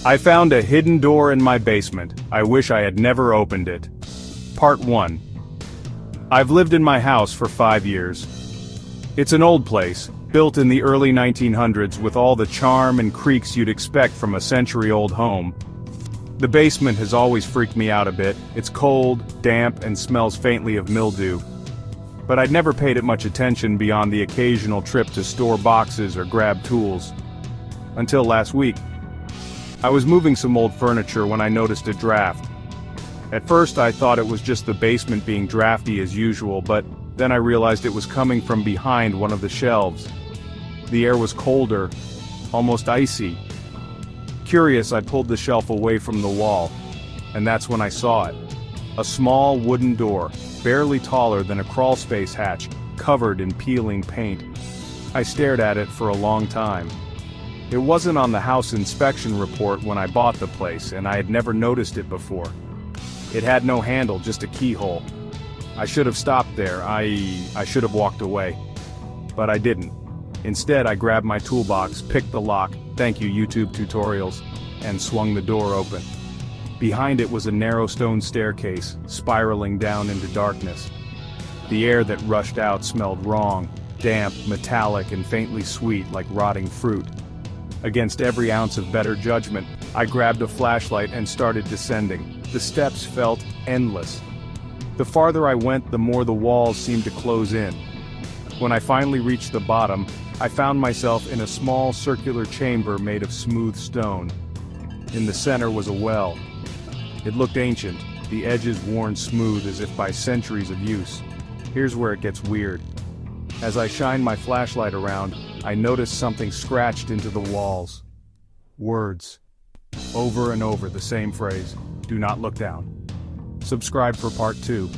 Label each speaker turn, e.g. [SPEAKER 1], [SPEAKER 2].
[SPEAKER 1] I found a hidden door in my basement. I wish I had never opened it. Part 1. I've lived in my house for 5 years. It's an old place, built in the early 1900s with all the charm and creaks you'd expect from a century-old home. The basement has always freaked me out a bit. It's cold, damp, and smells faintly of mildew. But I'd never paid it much attention beyond the occasional trip to store boxes or grab tools. Until last week. I was moving some old furniture when I noticed a draft. At first I thought it was just the basement being drafty as usual, but then I realized it was coming from behind one of the shelves. The air was colder, almost icy. Curious, I pulled the shelf away from the wall, and that's when I saw it. A small wooden door, barely taller than a crawlspace hatch, covered in peeling paint. I stared at it for a long time. It wasn't on the house inspection report when I bought the place, and I had never noticed it before. It had no handle, just a keyhole. I should have stopped there, I should have walked away. But I didn't. Instead, I grabbed my toolbox, picked the lock, thank you YouTube tutorials, and swung the door open. Behind it was a narrow stone staircase, spiraling down into darkness. The air that rushed out smelled wrong, damp, metallic, and faintly sweet like rotting fruit. Against every ounce of better judgment, I grabbed a flashlight and started descending. The steps felt endless. The farther I went, the more the walls seemed to close in. When I finally reached the bottom, I found myself in a small circular chamber made of smooth stone. In the center was a well. It looked ancient, the edges worn smooth as if by centuries of use. Here's where it gets weird. As I shined my flashlight around, I noticed something scratched into the walls. Words. Over and over the same phrase, do not look down. Subscribe for part 2.